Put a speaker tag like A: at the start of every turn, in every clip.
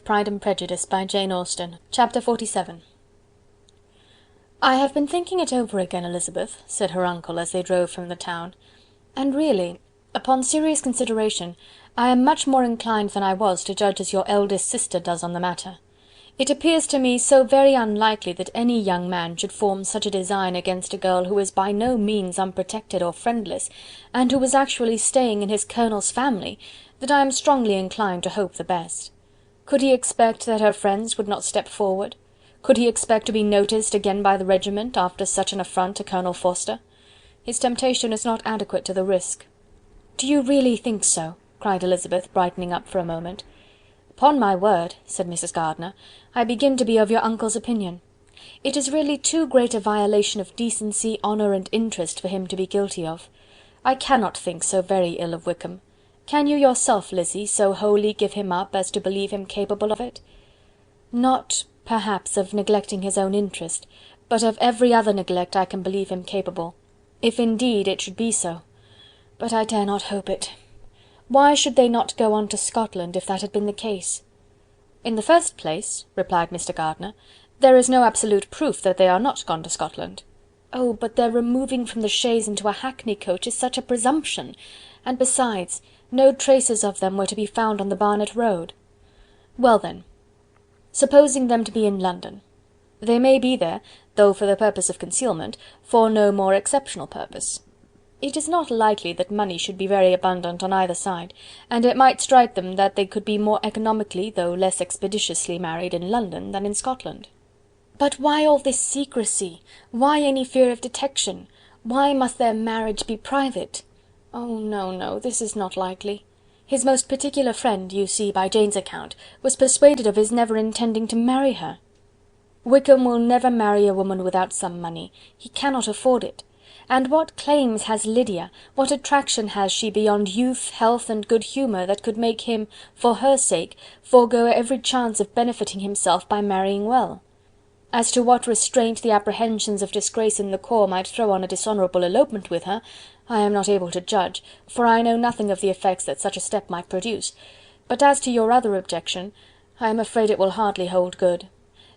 A: Pride and Prejudice by Jane Austen. Chapter 47. "I have been thinking it over again, Elizabeth," said her uncle as they drove from the town, "and really, upon serious consideration, I am much more inclined than I was to judge as your eldest sister does on the matter. It appears to me so very unlikely that any young man should form such a design against a girl who is by no means unprotected or friendless, and who is actually staying in his colonel's family, that I am strongly inclined to hope the best. Could he expect that her friends would not step forward? Could he expect to be noticed again by the regiment, after such an affront to Colonel Forster? His temptation is not adequate to the risk." "Do you really think so?" cried Elizabeth, brightening up for a moment. "Upon my word," said Mrs. Gardiner, "I begin to be of your uncle's opinion. It is really too great a violation of decency, honour, and interest for him to be guilty of. I cannot think so very ill of Wickham. Can you yourself, Lizzy, so wholly give him up as to believe him capable of it?" "Not, perhaps, of neglecting his own interest, but of every other neglect I can believe him capable, if indeed it should be so. But I dare not hope it. Why should they not go on to Scotland, if that had been the case?" "In the first place," replied Mr. Gardiner, "there is no absolute proof that they are not gone to Scotland." "Oh, but their removing from the chaise into a hackney coach is such a presumption! And besides, no traces of them were to be found on the Barnet road." "Well then, supposing them to be in London. They may be there, though for the purpose of concealment, for no more exceptional purpose. It is not likely that money should be very abundant on either side, and it might strike them that they could be more economically, though less expeditiously married in London than in Scotland." "But why all this secrecy? Why any fear of detection? Why must their marriage be private? Oh no, no, this is not likely. His most particular friend, you see by Jane's account, was persuaded of his never intending to marry her. Wickham will never marry a woman without some money. He cannot afford it. And what claims has Lydia, what attraction has she beyond youth, health, and good humour, that could make him, for her sake, forego every chance of benefiting himself by marrying well? As to what restraint the apprehensions of disgrace in the corps might throw on a dishonourable elopement with her, I am not able to judge, for I know nothing of the effects that such a step might produce. But as to your other objection, I am afraid it will hardly hold good.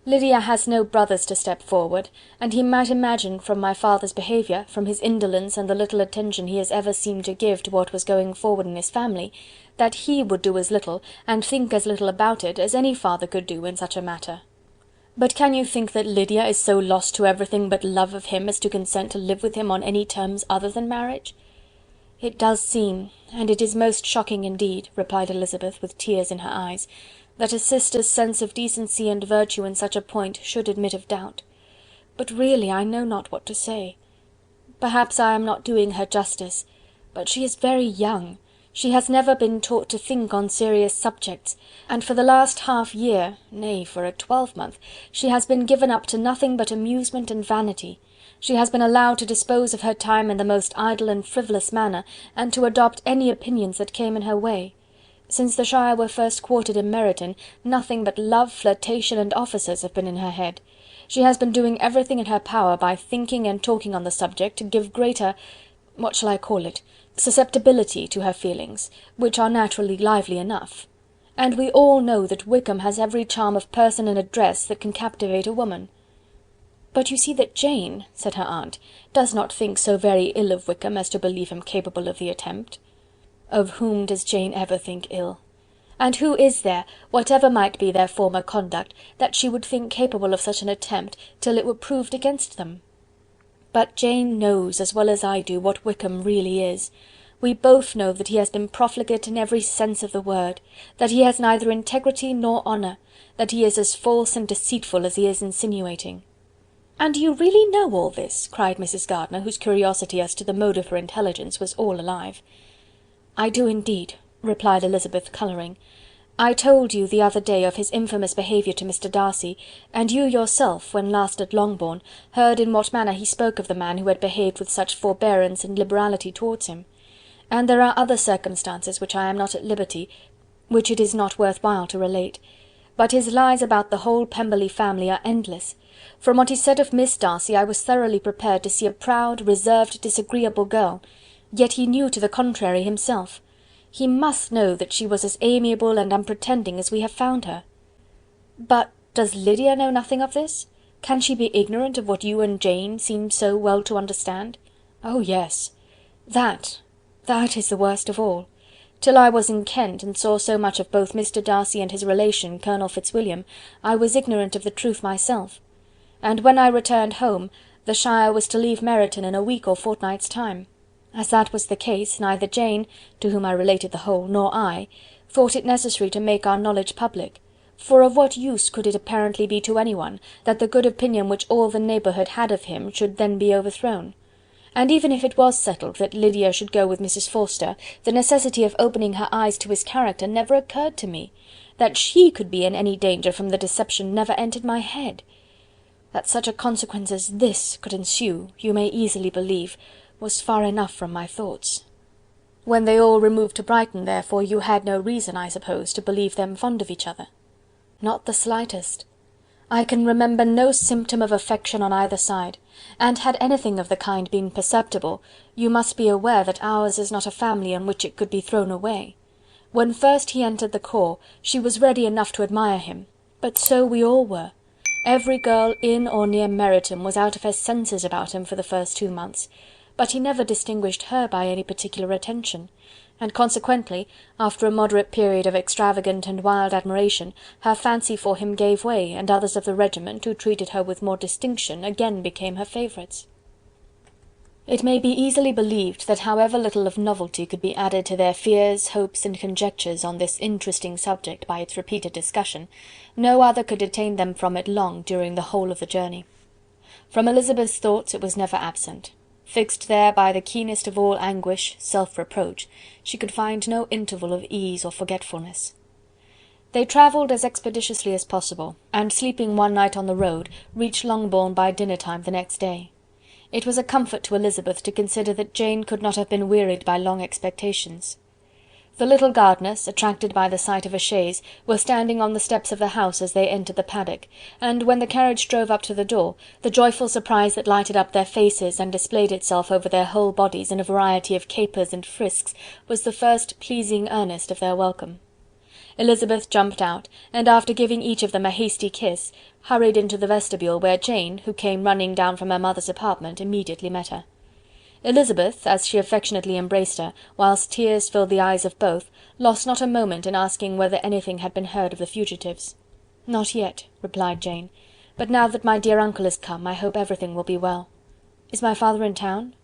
A: Lydia has no brothers to step forward, and he might imagine from my father's behaviour, from his indolence and the little attention he has ever seemed to give to what was going forward in his family, that he would do as little, and think as little about it, as any father could do in such a matter. But can you think that Lydia is so lost to everything but love of him as to consent to live with him on any terms other than marriage?" "It does seem, and it is most shocking indeed," replied Elizabeth, with tears in her eyes, "that a sister's sense of decency and virtue in such a point should admit of doubt. But really I know not what to say. Perhaps I am not doing her justice, but she is very young. She has never been taught to think on serious subjects, and for the last half year, nay, for a twelvemonth, she has been given up to nothing but amusement and vanity. She has been allowed to dispose of her time in the most idle and frivolous manner, and to adopt any opinions that came in her way. Since the Shire were first quartered in Meryton, nothing but love, flirtation, and officers have been in her head. She has been doing everything in her power by thinking and talking on the subject, to give greater, what shall I call it, susceptibility to her feelings, which are naturally lively enough. And we all know that Wickham has every charm of person and address that can captivate a woman." "But you see that Jane," said her aunt, "does not think so very ill of Wickham as to believe him capable of the attempt." "Of whom does Jane ever think ill? And who is there, whatever might be their former conduct, that she would think capable of such an attempt, till it were proved against them? But Jane knows, as well as I do, what Wickham really is. We both know that he has been profligate in every sense of the word, that he has neither integrity nor honour, that he is as false and deceitful as he is insinuating." "And you really know all this?" cried Mrs. Gardiner, whose curiosity as to the mode of her intelligence was all alive. "I do indeed," replied Elizabeth, colouring. "I told you the other day of his infamous behaviour to Mr. Darcy, and you yourself, when last at Longbourn, heard in what manner he spoke of the man who had behaved with such forbearance and liberality towards him. And there are other circumstances which I am not at liberty, which it is not worth while to relate. But his lies about the whole Pemberley family are endless. From what he said of Miss Darcy I was thoroughly prepared to see a proud, reserved, disagreeable girl, yet he knew to the contrary himself. He must know that she was as amiable and unpretending as we have found her." But does Lydia know nothing of this? Can she be ignorant of what you and Jane seem so well to understand? Oh, yes. That is the worst of all. Till I was in Kent, and saw so much of both Mr. Darcy and his relation, Colonel Fitzwilliam, I was ignorant of the truth myself. And when I returned home, the Shire was to leave Meryton in a week or fortnight's time. As that was the case, neither Jane, to whom I related the whole, nor I, thought it necessary to make our knowledge public. For of what use could it apparently be to anyone, that the good opinion which all the neighbourhood had of him should then be overthrown? And even if it was settled that Lydia should go with Mrs. Forster, the necessity of opening her eyes to his character never occurred to me. That she could be in any danger from the deception never entered my head. That such a consequence as this could ensue, you may easily believe, was far enough from my thoughts. When they all removed to Brighton, therefore, you had no reason, I suppose, to believe them fond of each other? Not the slightest. I can remember no symptom of affection on either side, and had anything of the kind been perceptible, you must be aware that ours is not a family on which it could be thrown away. When first he entered the corps, she was ready enough to admire him, but so we all were. Every girl in or near Meryton was out of her senses about him for the first 2 months, but he never distinguished her by any particular attention, and consequently, after a moderate period of extravagant and wild admiration, her fancy for him gave way, and others of the regiment, who treated her with more distinction, again became her favourites. It may be easily believed that however little of novelty could be added to their fears, hopes, and conjectures on this interesting subject by its repeated discussion, no other could detain them from it long during the whole of the journey. From Elizabeth's thoughts it was never absent. Fixed there by the keenest of all anguish, self-reproach, she could find no interval of ease or forgetfulness. They travelled as expeditiously as possible, and sleeping one night on the road, reached Longbourn by dinner-time the next day. It was a comfort to Elizabeth to consider that Jane could not have been wearied by long expectations. The little gardeners, attracted by the sight of a chaise, were standing on the steps of the house as they entered the paddock, and when the carriage drove up to the door, the joyful surprise that lighted up their faces and displayed itself over their whole bodies in a variety of capers and frisks was the first pleasing earnest of their welcome. Elizabeth jumped out, and after giving each of them a hasty kiss, hurried into the vestibule, where Jane, who came running down from her mother's apartment, immediately met her. Elizabeth, as she affectionately embraced her, whilst tears filled the eyes of both, lost not a moment in asking whether anything had been heard of the fugitives. "Not yet," replied Jane, "but now that my dear uncle is come, I hope everything will be well. Is my father in town?"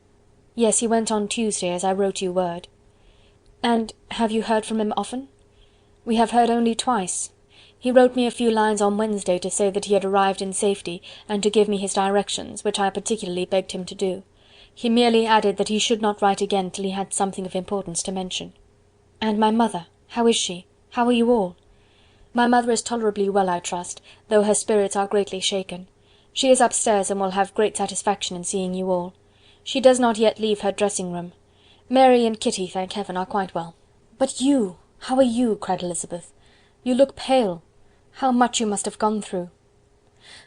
A: "Yes, he went on Tuesday, as I wrote you word." "And have you heard from him often?" "We have heard only twice. He wrote me a few lines on Wednesday to say that he had arrived in safety, and to give me his directions, which I particularly begged him to do. He merely added that he should not write again till he had something of importance to mention." "And my mother, how is she? How are you all?" "My mother is tolerably well, I trust, though her spirits are greatly shaken. She is upstairs, and will have great satisfaction in seeing you all. She does not yet leave her dressing-room. Mary and Kitty, thank heaven, are quite well." "But you, how are you?" cried Elizabeth. "You look pale. How much you must have gone through."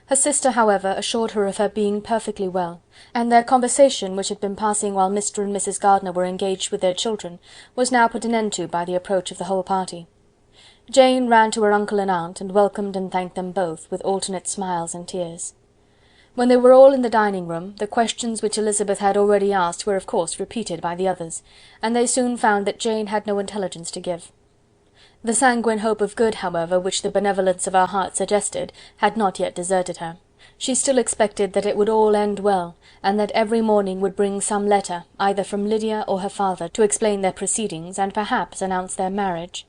A: Her sister, however, assured her of her being perfectly well, and their conversation, which had been passing while Mr. and Mrs. Gardiner were engaged with their children, was now put an end to by the approach of the whole party. Jane ran to her uncle and aunt, and welcomed and thanked them both, with alternate smiles and tears. When they were all in the dining-room, the questions which Elizabeth had already asked were of course repeated by the others, and they soon found that Jane had no intelligence to give. The sanguine hope of good, however, which the benevolence of her heart suggested, had not yet deserted her. She still expected that it would all end well, and that every morning would bring some letter, either from Lydia or her father, to explain their proceedings, and perhaps announce their marriage.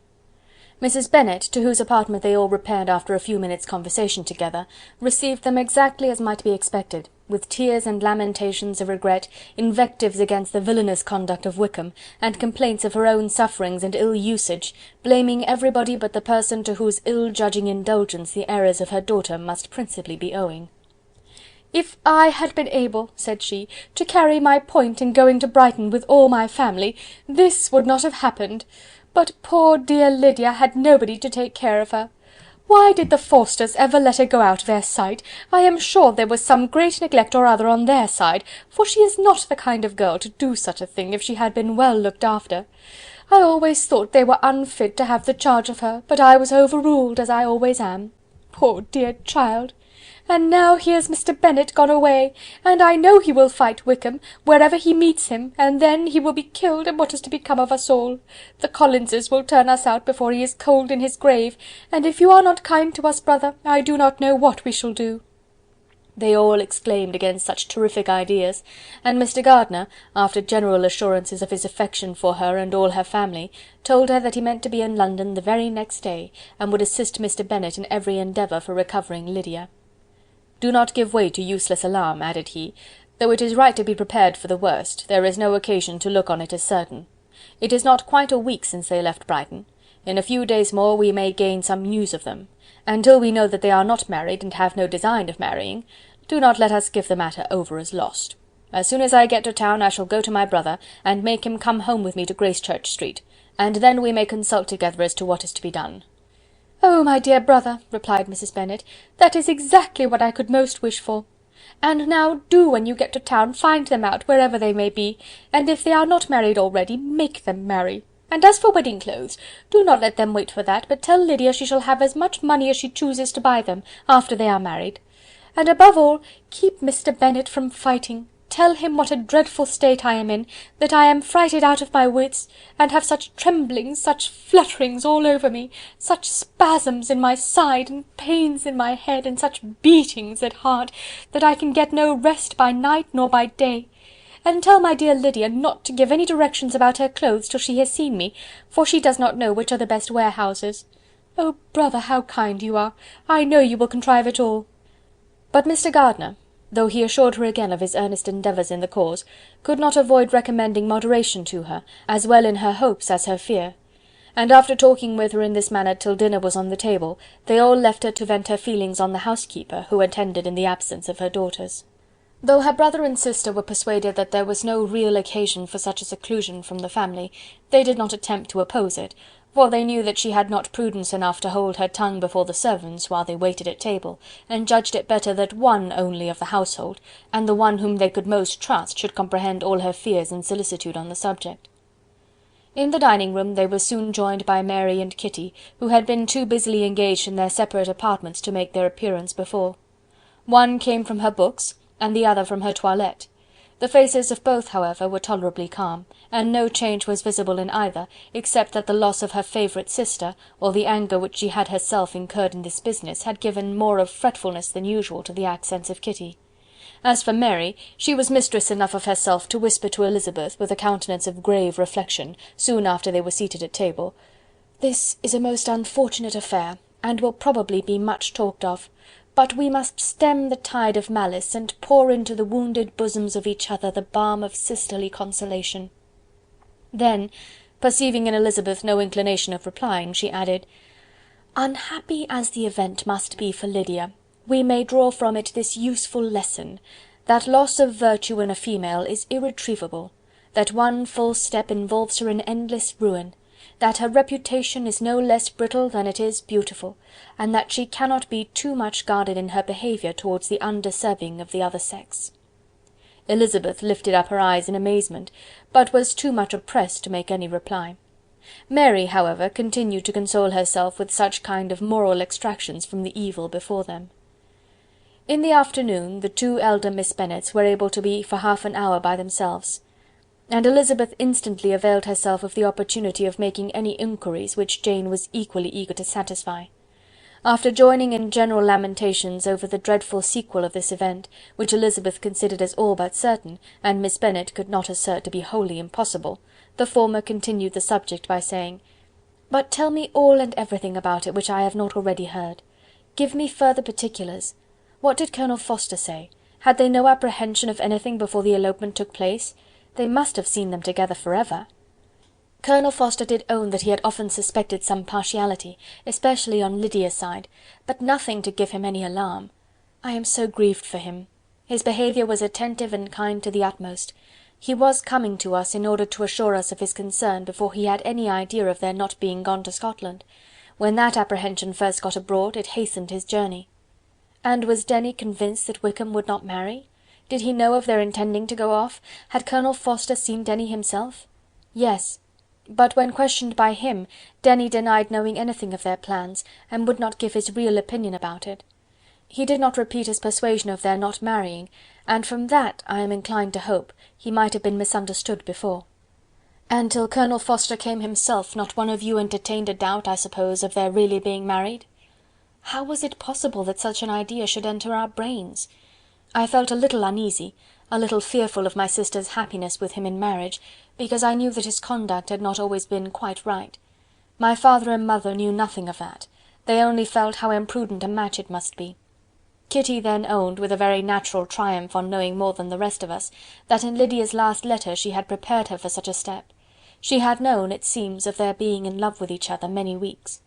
A: Mrs. Bennet, to whose apartment they all repaired after a few minutes' conversation together, received them exactly as might be expected, with tears and lamentations of regret, invectives against the villainous conduct of Wickham, and complaints of her own sufferings and ill usage, blaming everybody but the person to whose ill-judging indulgence the errors of her daughter must principally be owing. "If I had been able," said she, "to carry my point in going to Brighton with all my family, this would not have happened. But poor dear Lydia had nobody to take care of her. Why did the Forsters ever let her go out of their sight? I am sure there was some great neglect or other on their side, for she is not the kind of girl to do such a thing if she had been well looked after. I always thought they were unfit to have the charge of her, but I was overruled, as I always am. poor dear child! And now here's Mr. Bennet gone away, and I know he will fight Wickham, wherever he meets him, and then he will be killed, and what is to become of us all? The Collinses will turn us out before he is cold in his grave, and if you are not kind to us, brother, I do not know what we shall do." They all exclaimed against such terrific ideas, and Mr. Gardiner, after general assurances of his affection for her and all her family, told her that he meant to be in London the very next day, and would assist Mr. Bennet in every endeavour for recovering Lydia. "Do not give way to useless alarm," added he. "Though it is right to be prepared for the worst, there is no occasion to look on it as certain. It is not quite a week since they left Brighton. In a few days more we may gain some news of them. Until we know that they are not married, and have no design of marrying, do not let us give the matter over as lost. As soon as I get to town I shall go to my brother, and make him come home with me to Gracechurch Street, and then we may consult together as to what is to be done." "Oh, my dear brother," replied Mrs. Bennet, "that is exactly what I could most wish for. And now do, when you get to town, find them out, wherever they may be, and if they are not married already, make them marry. And as for wedding clothes, do not let them wait for that, but tell Lydia she shall have as much money as she chooses to buy them, after they are married. And above all, keep Mr. Bennet from fighting. Tell him what a dreadful state I am in, that I am frighted out of my wits, and have such tremblings, such flutterings all over me, such spasms in my side, and pains in my head, and such beatings at heart, that I can get no rest by night nor by day. And tell my dear Lydia not to give any directions about her clothes till she has seen me, for she does not know which are the best warehouses. Oh, brother, how kind you are! I know you will contrive it all." But Mr. Gardiner, though he assured her again of his earnest endeavours in the cause, could not avoid recommending moderation to her, as well in her hopes as her fear; and after talking with her in this manner till dinner was on the table, they all left her to vent her feelings on the housekeeper, who attended in the absence of her daughters. Though her brother and sister were persuaded that there was no real occasion for such a seclusion from the family, they did not attempt to oppose it, for they knew that she had not prudence enough to hold her tongue before the servants while they waited at table, and judged it better that one only of the household, and the one whom they could most trust, should comprehend all her fears and solicitude on the subject. In the dining-room they were soon joined by Mary and Kitty, who had been too busily engaged in their separate apartments to make their appearance before. One came from her books, and the other from her toilette. The faces of both, however, were tolerably calm, and no change was visible in either, except that the loss of her favourite sister, or the anger which she had herself incurred in this business, had given more of fretfulness than usual to the accents of Kitty. As for Mary, she was mistress enough of herself to whisper to Elizabeth, with a countenance of grave reflection, soon after they were seated at table, "This is a most unfortunate affair, and will probably be much talked of. But we must stem the tide of malice, and pour into the wounded bosoms of each other the balm of sisterly consolation." Then, perceiving in Elizabeth no inclination of replying, she added, "Unhappy as the event must be for Lydia, we may draw from it this useful lesson, that loss of virtue in a female is irretrievable, that one false step involves her in endless ruin, that her reputation is no less brittle than it is beautiful, and that she cannot be too much guarded in her behaviour towards the undeserving of the other sex." Elizabeth lifted up her eyes in amazement, but was too much oppressed to make any reply. Mary, however, continued to console herself with such kind of moral extractions from the evil before them. In the afternoon the two elder Miss Bennets were able to be for half an hour by themselves, and Elizabeth instantly availed herself of the opportunity of making any inquiries which Jane was equally eager to satisfy. After joining in general lamentations over the dreadful sequel of this event, which Elizabeth considered as all but certain, and Miss Bennet could not assert to be wholly impossible, the former continued the subject by saying, "But tell me all and everything about it which I have not already heard. Give me further particulars. What did Colonel Forster say? Had they no apprehension of anything before the elopement took place? They must have seen them together for ever." Colonel Forster did own that he had often suspected some partiality, especially on Lydia's side, but nothing to give him any alarm. I am so grieved for him. His behaviour was attentive and kind to the utmost. He was coming to us in order to assure us of his concern before he had any idea of their not being gone to Scotland. When that apprehension first got abroad, it hastened his journey. And was Denny convinced that Wickham would not marry? Did he know of their intending to go off? Had Colonel Forster seen Denny himself? Yes. But when questioned by him, Denny denied knowing anything of their plans, and would not give his real opinion about it. He did not repeat his persuasion of their not marrying, and from that, I am inclined to hope, he might have been misunderstood before. And till Colonel Forster came himself, not one of you entertained a doubt, I suppose, of their really being married? How was it possible that such an idea should enter our brains? I felt a little uneasy, a little fearful of my sister's happiness with him in marriage, because I knew that his conduct had not always been quite right. My father and mother knew nothing of that. They only felt how imprudent a match it must be. Kitty then owned, with a very natural triumph on knowing more than the rest of us, that in Lydia's last letter she had prepared her for such a step. She had known, it seems, of their being in love with each other many weeks.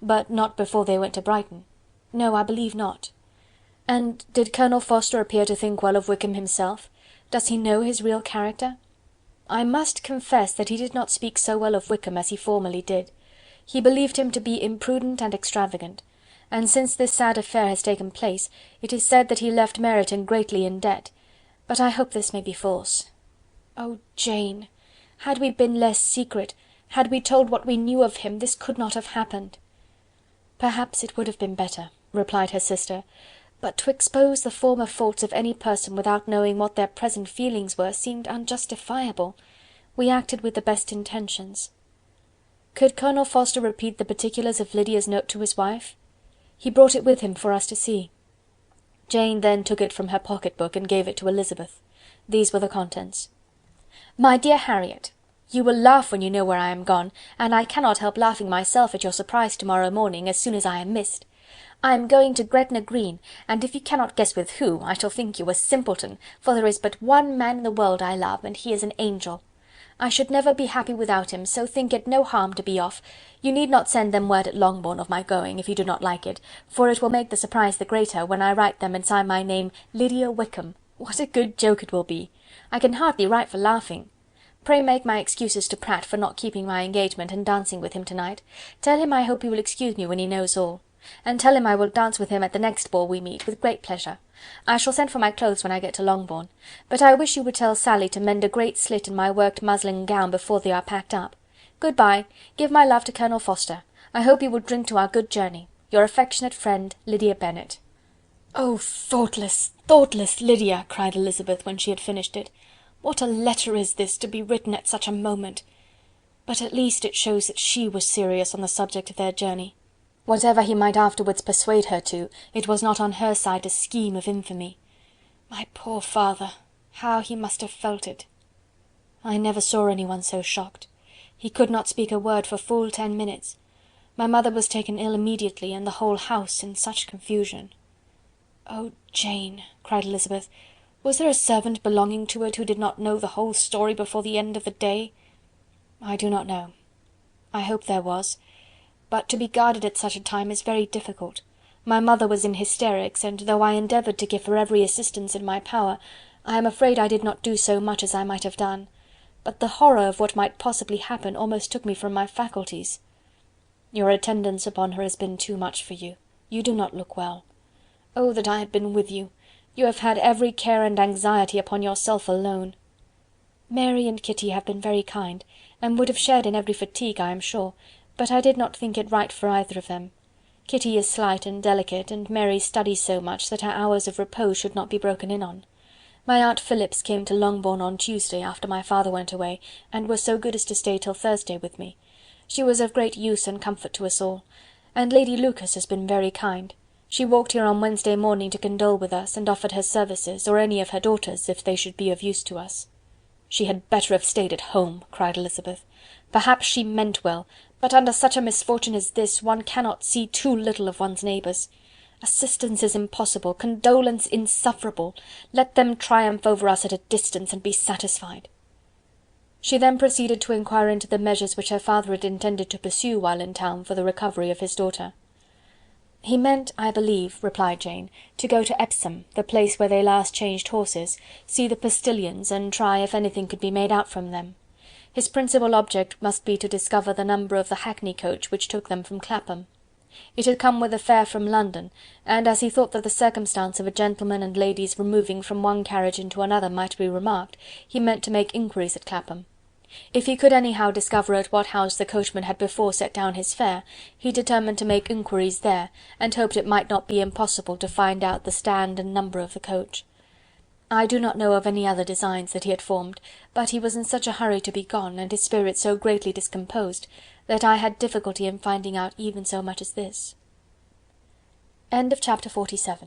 A: But not before they went to Brighton. No, I believe not. And did Colonel Forster appear to think well of Wickham himself? Does he know his real character? I must confess that he did not speak so well of Wickham as he formerly did. He believed him to be imprudent and extravagant, and since this sad affair has taken place, it is said that he left Meryton greatly in debt, but I hope this may be false. Oh, Jane! Had we been less secret, had we told what we knew of him, this could not have happened. Perhaps it would have been better, replied her sister, but to expose the former faults of any person without knowing what their present feelings were seemed unjustifiable. We acted with the best intentions. Could Colonel Forster repeat the particulars of Lydia's note to his wife? He brought it with him for us to see. Jane then took it from her pocket-book and gave it to Elizabeth. These were the contents. My dear Harriet, you will laugh when you know where I am gone, and I cannot help laughing myself at your surprise tomorrow morning, as soon as I am missed. I am going to Gretna Green, and if you cannot guess with who, I shall think you a simpleton, for there is but one man in the world I love, and he is an angel. I should never be happy without him, so think it no harm to be off. You need not send them word at Longbourn of my going, if you do not like it, for it will make the surprise the greater, when I write them and sign my name Lydia Wickham. What a good joke it will be! I can hardly write for laughing. Pray make my excuses to Pratt for not keeping my engagement and dancing with him tonight. Tell him I hope he will excuse me when he knows all. And tell him I will dance with him at the next ball we meet, with great pleasure. I shall send for my clothes when I get to Longbourn, but I wish you would tell Sally to mend a great slit in my worked muslin gown before they are packed up. Good-bye. Give my love to Colonel Forster. I hope you will drink to our good journey. Your affectionate friend, Lydia Bennet. "Oh, thoughtless, thoughtless Lydia!" cried Elizabeth, when she had finished it. "What a letter is this, to be written at such a moment! But at least it shows that she was serious on the subject of their journey. Whatever he might afterwards persuade her to, it was not on her side a scheme of infamy. My poor father! How he must have felt it! I never saw anyone so shocked. He could not speak a word for full 10 minutes. My mother was taken ill immediately, and the whole house in such confusion." "Oh, Jane!" cried Elizabeth, "was there a servant belonging to it who did not know the whole story before the end of the day?" "I do not know. I hope there was. But to be guarded at such a time is very difficult. My mother was in hysterics, and though I endeavoured to give her every assistance in my power, I am afraid I did not do so much as I might have done. But the horror of what might possibly happen almost took me from my faculties. Your attendance upon her has been too much for you. You do not look well. Oh, that I had been with you! You have had every care and anxiety upon yourself alone. Mary and Kitty have been very kind, and would have shared in every fatigue, I am sure, but I did not think it right for either of them. Kitty is slight and delicate, and Mary studies so much that her hours of repose should not be broken in on. My aunt Phillips came to Longbourn on Tuesday, after my father went away, and was so good as to stay till Thursday with me. She was of great use and comfort to us all, and Lady Lucas has been very kind. She walked here on Wednesday morning to condole with us, and offered her services, or any of her daughters, if they should be of use to us." "She had better have stayed at home," cried Elizabeth. "Perhaps she meant well, but under such a misfortune as this, one cannot see too little of one's neighbours. Assistance is impossible, condolence insufferable. Let them triumph over us at a distance, and be satisfied." She then proceeded to inquire into the measures which her father had intended to pursue while in town for the recovery of his daughter. "He meant, I believe," replied Jane, "to go to Epsom, the place where they last changed horses, see the postillions, and try if anything could be made out from them. His principal object must be to discover the number of the hackney coach which took them from Clapham. It had come with a fare from London, and as he thought that the circumstance of a gentleman and ladies removing from one carriage into another might be remarked, he meant to make inquiries at Clapham. If he could anyhow discover at what house the coachman had before set down his fare, he determined to make inquiries there, and hoped it might not be impossible to find out the stand and number of the coach. I do not know of any other designs that he had formed, but he was in such a hurry to be gone, and his spirits so greatly discomposed, that I had difficulty in finding out even so much as this. Chapter 48.